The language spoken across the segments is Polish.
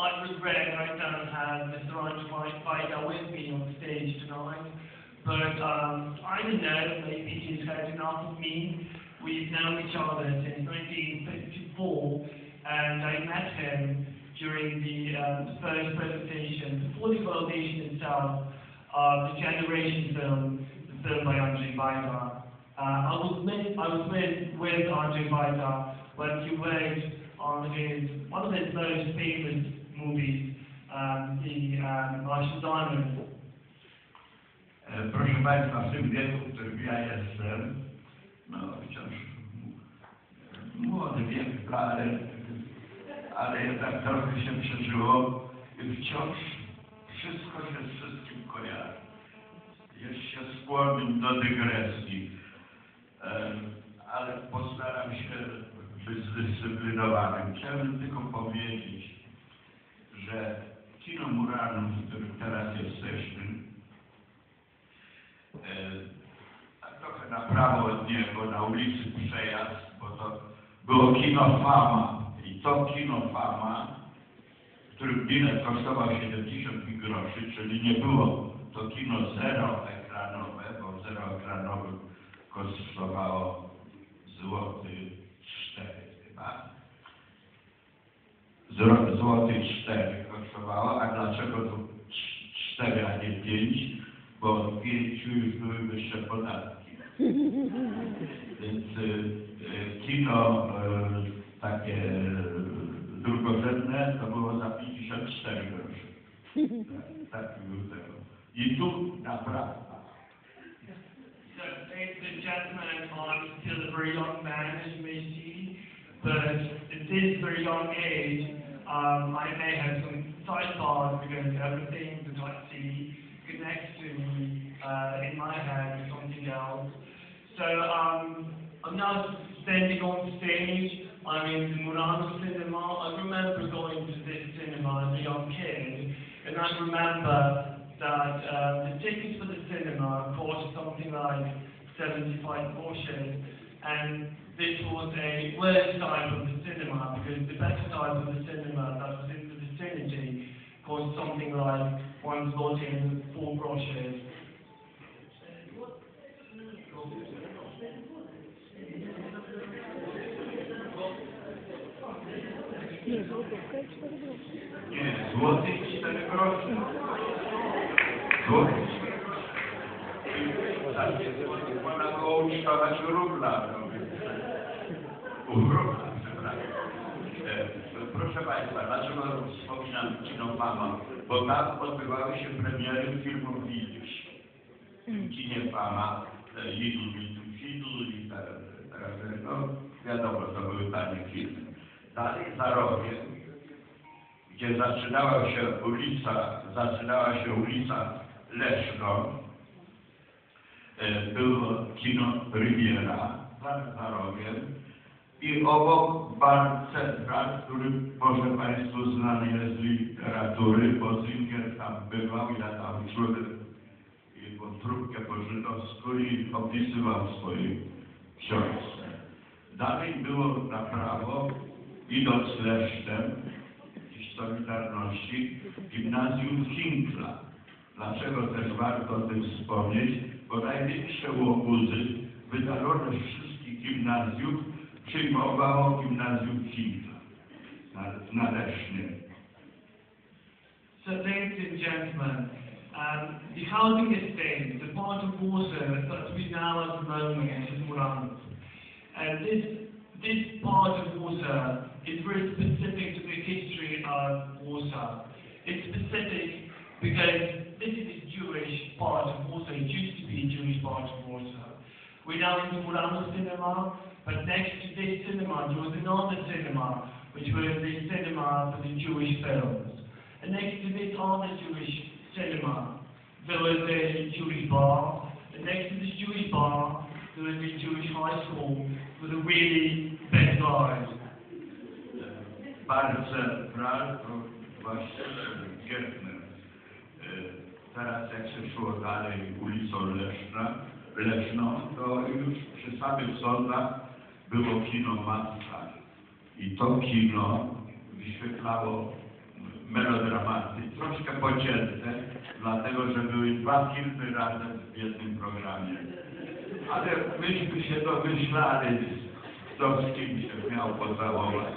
I regret I don't have Mr. Andrzej with me on stage tonight, but I don't know, maybe he's had enough of me. We've known each other since 1954, and I met him during the first presentation, before the foundation itself, of the Generation film, the film by Andrzej Wajda. I was with Andrzej Wajda when he worked on one of his most famous movies, the Martian Diamond. Proszę Państwa, w tym wieku, w którym ja jestem, no wciąż młody wiek, ale jednak trochę się przeżyło i wciąż wszystko się z wszystkim kojarzy. Jest się skłonnym do dygresji, ale postaram się być zdyscyplinowanym. Chciałbym tylko powiedzieć, że kino Muranów, w którym teraz jesteśmy, trochę na prawo od niego, na ulicy Przejazd, bo to było kino Fama. I to kino Fama, w którym bilet kosztował 70 groszy, czyli nie było to kino zeroekranowe, bo zeroekranowe kosztowało złoty 4 chyba. Złoty 4 kosztowało, a dlaczego to 4, a nie 5? Bo od 5 już były wyższe podatki. Więc kino takie drugorzędne to było za 54 groszy. Tak był tego. I tu naprawdę. Ladies and gentlemen, I'm still a very young man, as you may see, but at this very young age, I may have some sidebars because everything that I see connects to me in my head with something else. So I'm now standing on stage. I'm in the Murano cinema. I remember going to this cinema as a young kid, and I remember that the tickets for the cinema cost something like 75 groszy, and this was a worse type of the cinema because the better type of the cinema that was in the vicinity cost something like 1 zloty and 4 groszy. Nie, złoty i 4 groszy. Złoty i 4 groszy. Można było ucztować rubla. Rubla, przepraszam. Proszę Państwa, dlaczego wspominam kino Fama? Bo tam odbywały się premiery filmów GDZIE. W kinie Fama, Lidl i teraz, no wiadomo, to były tanie filmy. Dalej za rogiem, gdzie zaczynała się ulica Leszno, było kino Riviera, za rogiem i obok bar Central, który może Państwu znany jest z literatury, bo Zingier tam bywał, ja tam czułem jego trupkę po żydowsku i opisywał w swojej książce. Dalej było na prawo, idąc Leszczem, w Solidarności, gimnazjum Hinkla. Dlaczego też warto o tym wspomnieć? Bo największe łobuzy, wydaloność wszystkich gimnazjów, przyjmowało gimnazjum Hinkla na Lesznie. So, ladies and gentlemen, the housing estate, the part of Warsaw that we now at the moment is Muranów. And this part of Warsaw is very specific to the history of Warsaw. It's specific because this is a Jewish part of Warsaw. It used to be a Jewish part of Warsaw. We're now in the Murano cinema, but next to this cinema there was another cinema, which was the cinema for the Jewish films. And next to this other Jewish cinema, there was a Jewish bar. And next to this Jewish bar, there was a Jewish high school with a really big guys. Bar Central to właśnie Giertner. Teraz jak się szło dalej ulicą Leszną, to już przy samych sądach było kino Mazur. I to kino wyświetlało melodramaty, troszkę pocięte, dlatego że były 2 filmy razem w jednym programie. Ale myśmy się domyślali, kto z kim się miał pocałować.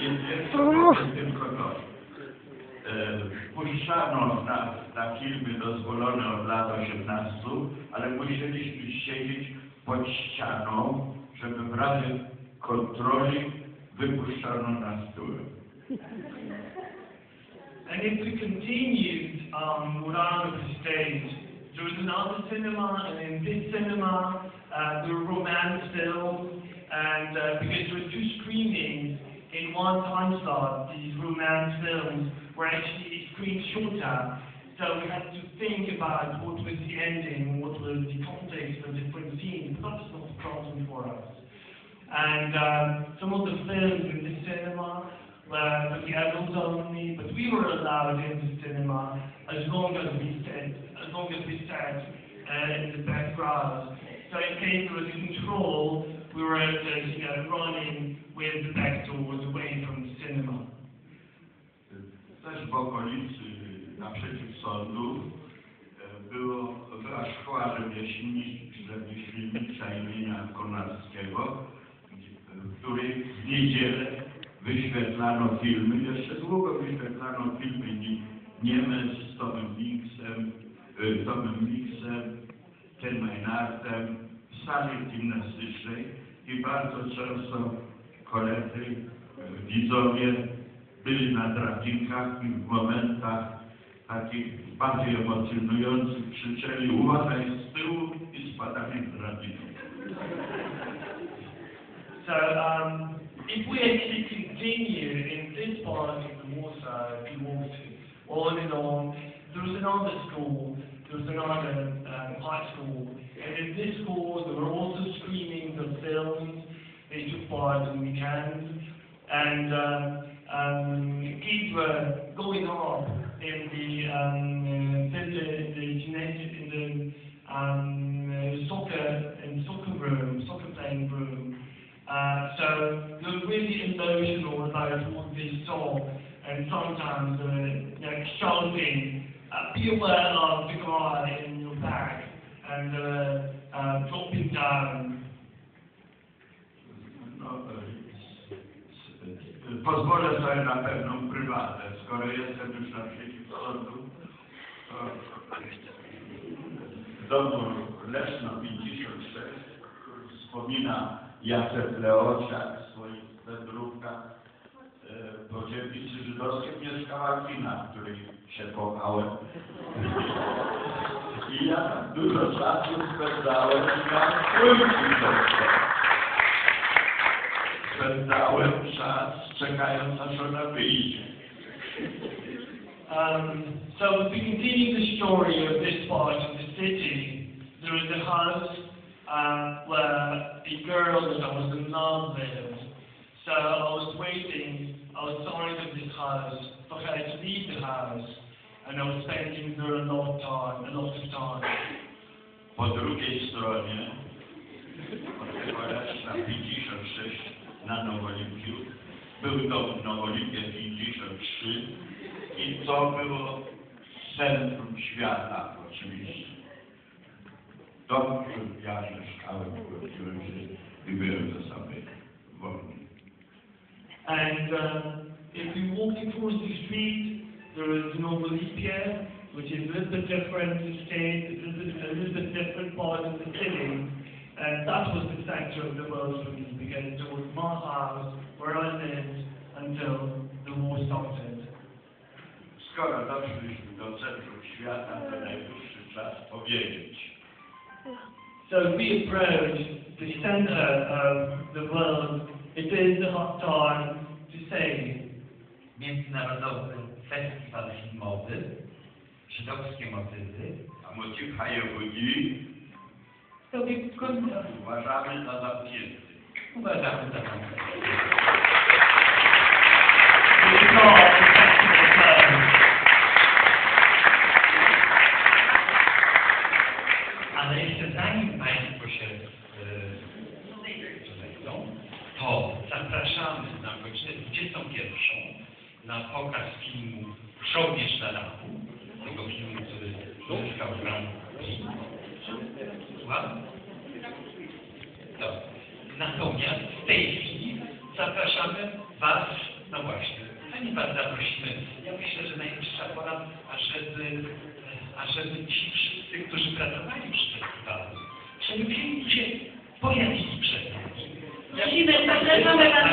I tylko to. Puszczano na filmy dozwolone od lat 18, ale musieliśmy siedzieć pod ścianą, żeby w razie kontroli wypuszczano na stół. And if we continued around the stage, there was another cinema, and in this cinema there were romance films, and because there were 2 screenings in one time slot, these romance films were actually screened shorter. So we had to think about what was the ending, what was the context of different scenes. That was not a problem for us. And some of the films in the cinema were for the adults only, but we were allowed in the cinema as long as we sat in the background. So in case there was control, we were just running with the back doors away from the cinema. Też w okolicy, naprzeciw sądu, była szkoła rzemieślnicza imienia Konarskiego, w której w niedzielę wyświetlano filmy, jeszcze długo wyświetlano filmy Niemiec z Tomem Mixem, Ken Meinardtem w sali gimnastycznej i bardzo często koledzy, widzowie byli na drabinkach i w momentach takich bardziej emocjonujących krzyczeli uważaj z tyłu i spadali z drabinką. So if we actually continue in this part of the Warsaw, if you want to, on and on, there was another school, there was another high school, and in this school there were also screenings of films. They took part in weekends, and kids were going up in the soccer playing room. So they were really emotional about what they saw, and sometimes shouting, "Be aware of the guy in your back," and dropping down. Pozwolę sobie na pewną prywatę, skoro jestem już naprzeciw sądu. W domu Leszno 56 wspomina Jacek Leosiak w swoich wędrówkach po dzielnicy żydowskiej mieszkała gmina, w której się kochałem. I ja tam dużo czasu spędzałem i miałem spędzałem czas czekając, aż ona wyjdzie. So if we continue the story of this part of the city, there was a house where a girl that I was in love with. So I was waiting outside of this house for her to leave the house, and I was spending there a lot of time. Po drugiej stronie, od tego Leszna 56 na Nowolimpiu, był dom Nowolimpie 53 i to było centrum świata oczywiście. Dom, w którym ja mieszkałem, urodziłem się i byłem ze samej wolny. And if you walk towards the street, there is Nowolimpie, which is a little bit different state, a little bit different part of the city. And that was the center of the world for me, because it was my house where I lived until the war started. Skoro doszliśmy do centrum świata, to najwyższy czas powiedzieć. So we approach the center of the world. It is the hot time to say. Międzynarodowy Festiwal Filmowy, żydowskie motywy. A motyw Hajewudzi uważamy za zamknięty. Uważamy za zamknięty. Ale jeszcze zanim Państwo się znajdą, to zapraszamy na godzinę 21 na pokaz filmu Żołnierz na dachu, tego filmu, który uzyskał Grand Prix. Słucham? Natomiast w tej chwili zapraszamy Was, no właśnie, Pani Was zaprosimy. Ja myślę, że najwyższa pora, ażeby ci wszyscy, którzy pracowali przy festiwalu, żeby się pojawili przed nami. Musimy, zapraszamy Was